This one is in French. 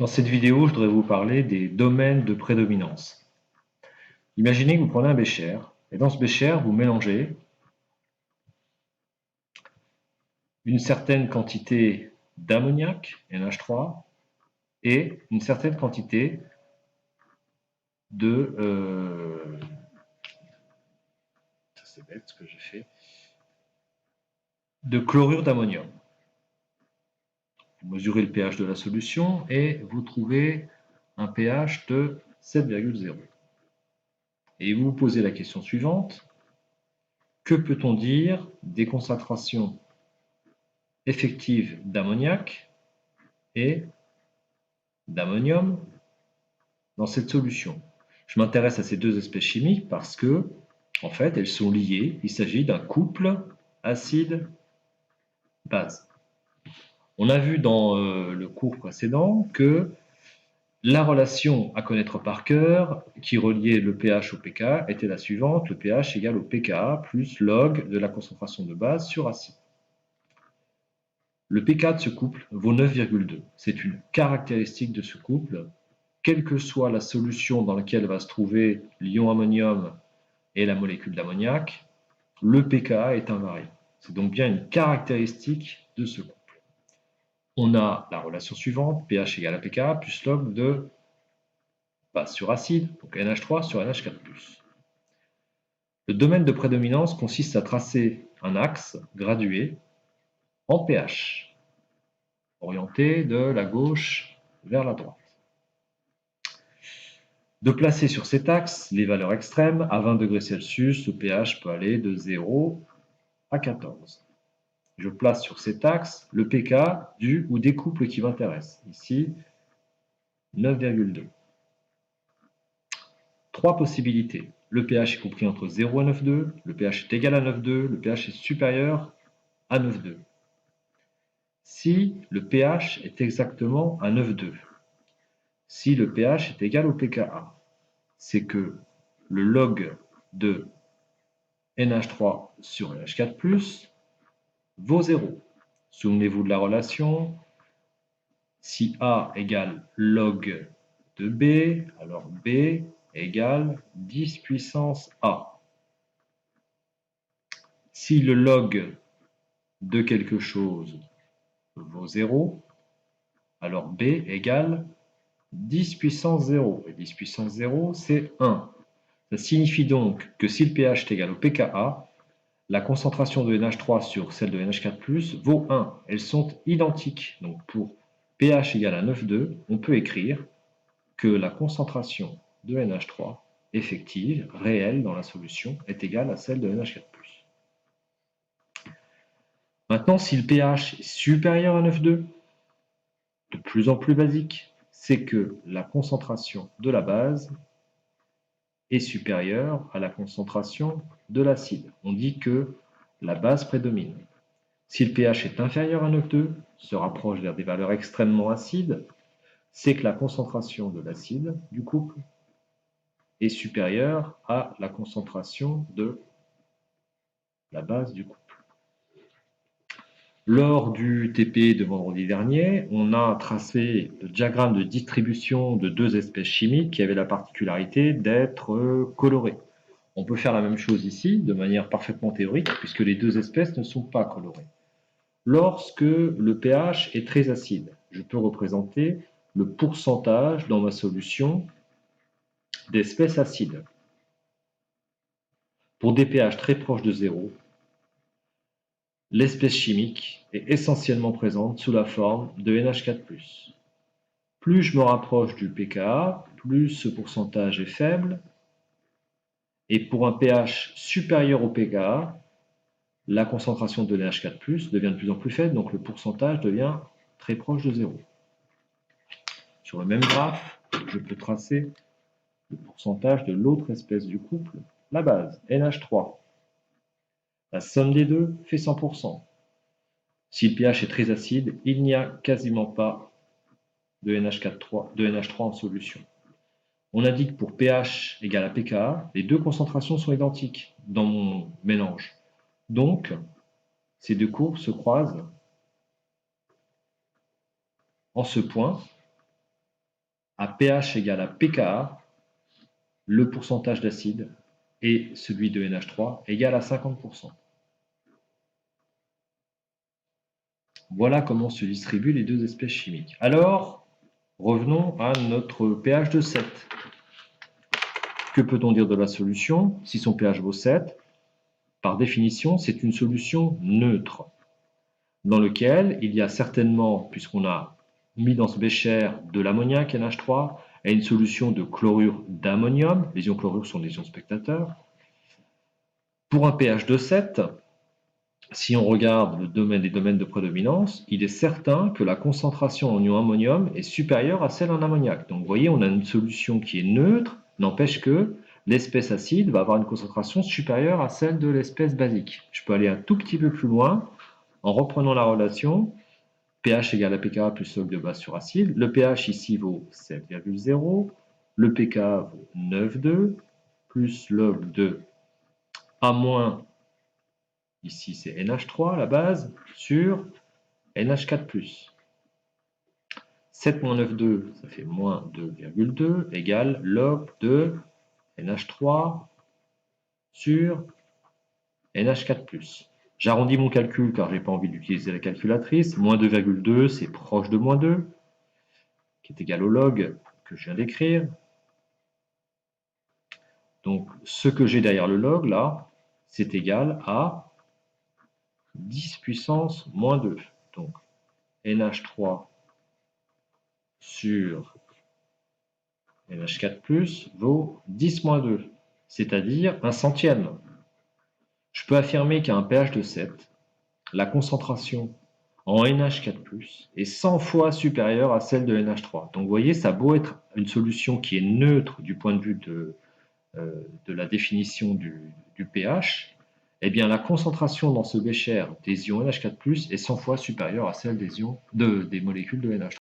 Dans cette vidéo, je voudrais vous parler des domaines de prédominance. Imaginez que vous prenez un bécher, et dans ce bécher, vous mélangez une certaine quantité d'ammoniac, NH3, et une certaine quantité de... c'est bête ce que j'ai fait. De chlorure d'ammonium. Vous mesurez le pH de la solution et vous trouvez un pH de 7,0. Et vous vous posez la question suivante. Que peut-on dire des concentrations effectives d'ammoniac et d'ammonium dans cette solution? Je m'intéresse à ces deux espèces chimiques parce que, en fait, elles sont liées. Il s'agit d'un couple acide-base. On a vu dans le cours précédent que la relation à connaître par cœur qui reliait le pH au pK était la suivante: le pH égale au pKa plus log de la concentration de base sur acide. Le pK de ce couple vaut 9,2. C'est une caractéristique de ce couple. Quelle que soit la solution dans laquelle va se trouver l'ion ammonium et la molécule d'ammoniac, le pKa est invariant. C'est donc bien une caractéristique de ce couple. On a la relation suivante, pH égale à pKa plus log de base sur acide, donc NH3 sur NH4+. Le domaine de prédominance consiste à tracer un axe gradué en pH, orienté de la gauche vers la droite. De placer sur cet axe les valeurs extrêmes. À 20 degrés Celsius, le pH peut aller de 0 à 14. Je place sur cet axe le pK du ou des couples qui m'intéressent. Ici, 9,2. Trois possibilités. Le pH est compris entre 0 à 9,2, le pH est égal à 9,2, le pH est supérieur à 9,2. Si le pH est exactement à 9,2, si le pH est égal au pKa, c'est que le log de NH3 sur NH4+, vaut 0. Souvenez-vous de la relation. Si A égale log de B, alors B égale 10 puissance A. Si le log de quelque chose vaut 0, alors B égale 10 puissance 0. Et 10 puissance 0, c'est 1. Ça signifie donc que si le pH est égal au pKa, la concentration de NH3 sur celle de NH4+, vaut 1. Elles sont identiques. Donc pour pH égale à 9,2, on peut écrire que la concentration de NH3 effective, réelle dans la solution, est égale à celle de NH4+. Maintenant, si le pH est supérieur à 9,2, de plus en plus basique, c'est que la concentration de la base est supérieure à la concentration de l'acide. On dit que la base prédomine. Si le pH est inférieur à 9,2, se rapproche vers des valeurs extrêmement acides, c'est que la concentration de l'acide du couple est supérieure à la concentration de la base du couple. Lors du TP de vendredi dernier, on a tracé le diagramme de distribution de deux espèces chimiques qui avaient la particularité d'être colorées. On peut faire la même chose ici de manière parfaitement théorique puisque les deux espèces ne sont pas colorées. Lorsque le pH est très acide, je peux représenter le pourcentage dans ma solution d'espèces acides. Pour des pH très proches de 0, l'espèce chimique est essentiellement présente sous la forme de NH4+. Plus je me rapproche du pKa, plus ce pourcentage est faible. Et pour un pH supérieur au pKa, la concentration de NH4+, devient de plus en plus faible, donc le pourcentage devient très proche de 0. Sur le même graphe, je peux tracer le pourcentage de l'autre espèce du couple, la base, NH3. La somme des deux fait 100%. Si le pH est très acide, il n'y a quasiment pas de NH3 en solution. On a dit que pour pH égale à pKa, les deux concentrations sont identiques dans mon mélange. Donc, ces deux courbes se croisent en ce point à pH égale à pKa, le pourcentage d'acide et celui de NH3 égale à 50%. Voilà comment se distribuent les deux espèces chimiques. Alors, revenons à notre pH de 7. Que peut-on dire de la solution si son pH vaut 7? Par définition, c'est une solution neutre, dans laquelle il y a certainement, puisqu'on a mis dans ce bécher de l'ammoniac NH3 et une solution de chlorure d'ammonium, les ions chlorure sont des ions spectateurs. Pour un pH de 7, si on regarde les domaines de prédominance, il est certain que la concentration en ion ammonium est supérieure à celle en ammoniac. Donc vous voyez, on a une solution qui est neutre, n'empêche que l'espèce acide va avoir une concentration supérieure à celle de l'espèce basique. Je peux aller un tout petit peu plus loin en reprenant la relation pH égale à pKa plus log de base sur acide. Le pH ici vaut 7,0, le pKa vaut 9,2 plus log de A-, ici c'est NH3 la base, sur NH4+. 7 moins 9,2, ça fait moins 2,2, égale log de NH3 sur NH4+. J'arrondis mon calcul car je n'ai pas envie d'utiliser la calculatrice. Moins 2,2, c'est proche de moins 2, qui est égal au log que je viens d'écrire. Donc, ce que j'ai derrière le log, là, c'est égal à 10 puissance moins 2. Donc, NH3 sur NH4+, vaut 10 moins 2, c'est-à-dire un centième. Je peux affirmer qu'à un pH de 7, la concentration en NH4+, est 100 fois supérieure à celle de NH3. Donc vous voyez, ça a beau être une solution qui est neutre du point de vue de la définition du pH, eh bien la concentration dans ce bécher des ions NH4+, est 100 fois supérieure à celle des molécules de NH3.